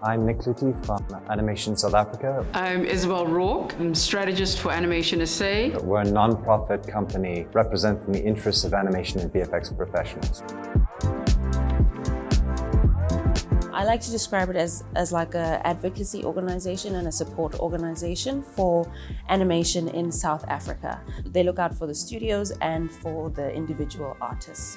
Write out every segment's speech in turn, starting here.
I'm Nick Lutti from Animation South Africa. I'm Isabel Rourke. I'm strategist for Animation ASA. We're a non-profit company representing the interests of animation and VFX professionals. I like to describe it as like an advocacy organization and a support organization for animation in South Africa. They look out for the studios and for the individual artists.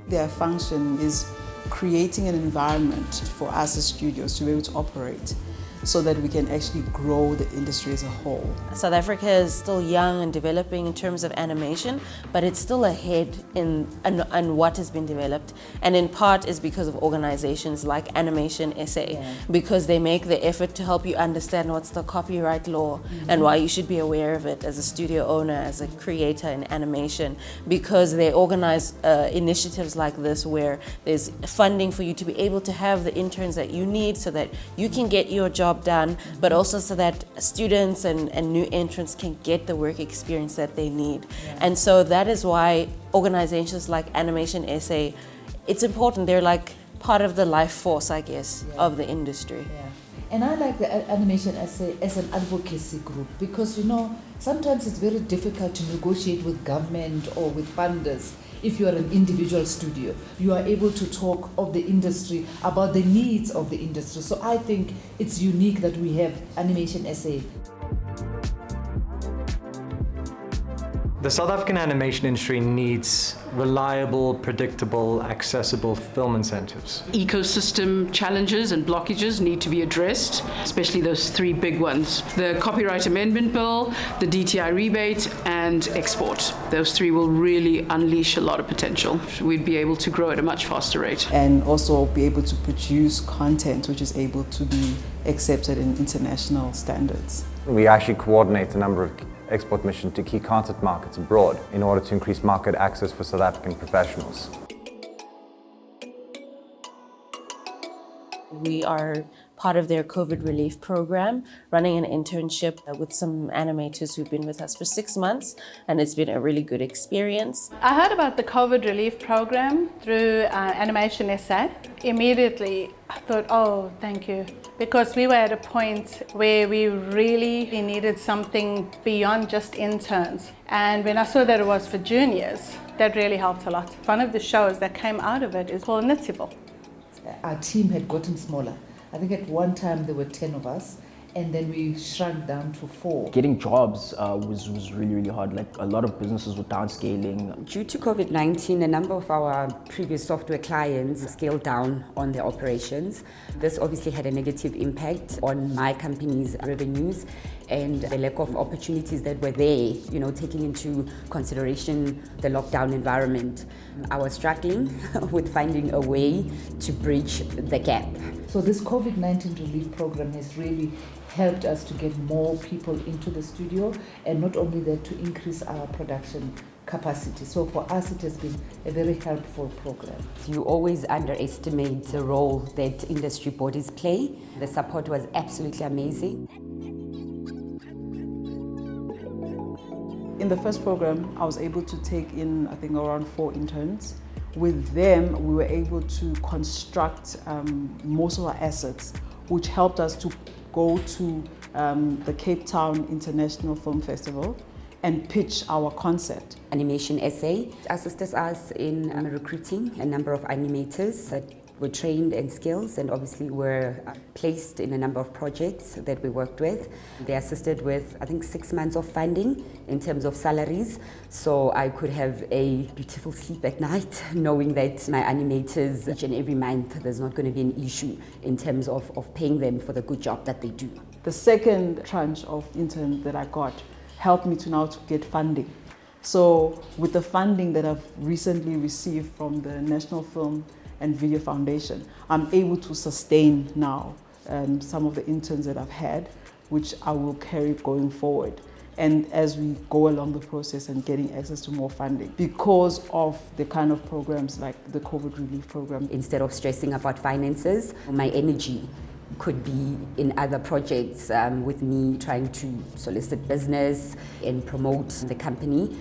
Their function is creating an environment for us as studios to be able to operate so that we can actually grow the industry as a whole. South Africa is still young and developing in terms of animation, but it's still ahead in what has been developed. And in part is because of organizations like Animation SA, because they make the effort to help you understand what's the copyright law and why you should be aware of it as a studio owner, as a creator in animation, because they organize initiatives like this where there's funding for you to be able to have the interns that you need so that you can get your job done, but also so that students and new entrants can get the work experience that they need. And so that is why organizations like Animation SA, it's important. They're like part of the life force, I guess, of the industry. And I like the Animation as an advocacy group because, you know, sometimes it's very difficult to negotiate with government or with funders. If you are an individual studio, you are able to talk of the industry, about the needs of the industry. So I think it's unique that we have Animation SA. The South African animation industry needs reliable, predictable, accessible film incentives. Ecosystem challenges and blockages need to be addressed, especially those three big ones. The Copyright Amendment Bill, the DTI rebate, and export. Those three will really unleash a lot of potential. We'd be able to grow at a much faster rate. And also be able to produce content which is able to be accepted in international standards. We actually coordinate a number of export missions to key content markets abroad in order to increase market access for South African professionals. We are part of their COVID relief program, running an internship with some animators who've been with us for 6 months, and it's been a really good experience. I heard about the COVID relief program through Animation SA. Immediately I thought, oh, thank you, because we were at a point where we really needed something beyond just interns. And when I saw that it was for juniors, that really helped a lot. One of the shows that came out of it is called Nitsibel. Our team had gotten smaller. I think at one time there were 10 of us, and then we shrunk down to 4. Getting jobs was really, really hard. Like a lot of businesses were downscaling. Due to COVID-19, a number of our previous software clients scaled down on their operations. This obviously had a negative impact on my company's revenues and the lack of opportunities that were there, you know, taking into consideration the lockdown environment. I was struggling with finding a way to bridge the gap. So this COVID-19 relief program has really helped us to get more people into the studio, and not only that, to increase our production capacity. So for us it has been a very helpful program. You always underestimate the role that industry bodies play. The support was absolutely amazing. In the first program, I was able to take in, I think, around 4 interns. With them, we were able to construct most of our assets, which helped us to go to the Cape Town International Film Festival and pitch our concept. Animation SA assisted us in recruiting a number of animators that were trained in skills and obviously were placed in a number of projects that we worked with. They assisted with, I think, 6 months of funding in terms of salaries, so I could have a beautiful sleep at night knowing that my animators, each and every month, there's not going to be an issue in terms of paying them for the good job that they do. The second tranche of interns that I got helped me to get funding. So with the funding that I've recently received from the National Film and Video Foundation, I'm able to sustain now some of the interns that I've had, which I will carry going forward. And as we go along the process and getting access to more funding, because of the kind of programs like the COVID relief program. Instead of stressing about finances, my energy could be in other projects with me trying to solicit business and promote the company.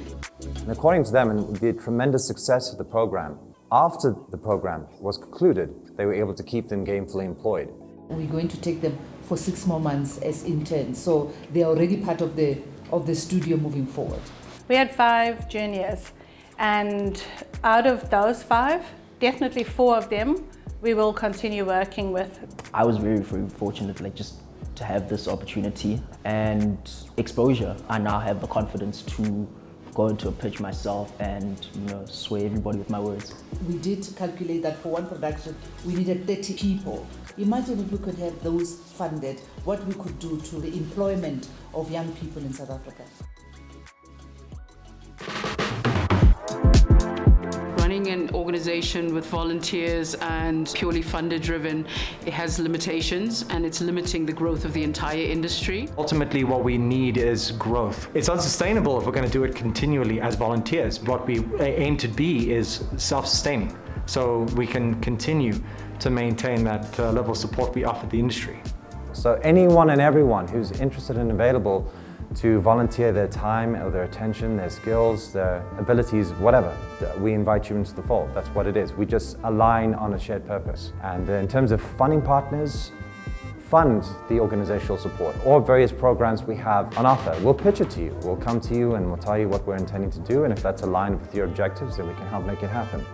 And according to them, and the tremendous success of the program, after the program was concluded, they were able to keep them gainfully employed. We're going to take them for 6 more months as interns, so they are already part of the studio moving forward. We had 5 juniors, and out of those 5, definitely 4 of them we will continue working with. I was very, very fortunate, like just to have this opportunity and exposure. I now have the confidence to go into a pitch myself and, you know, sway everybody with my words. We did calculate that for one production we needed 30 people. Imagine if we could have those funded, what we could do to the employment of young people in South Africa. Running an organization with volunteers and purely funder driven, it has limitations and it's limiting the growth of the entire industry. Ultimately, what we need is growth. It's unsustainable if we're going to do it continually as volunteers. What we aim to be is self-sustaining, so we can continue to maintain that level of support we offer the industry. So anyone and everyone who's interested and available to volunteer their time or their attention, their skills, their abilities, whatever, we invite you into the fold. That's what it is. We just align on a shared purpose. And in terms of funding partners, fund the organizational support or various programs we have on offer. We'll pitch it to you. We'll come to you and we'll tell you what we're intending to do, and if that's aligned with your objectives, then we can help make it happen.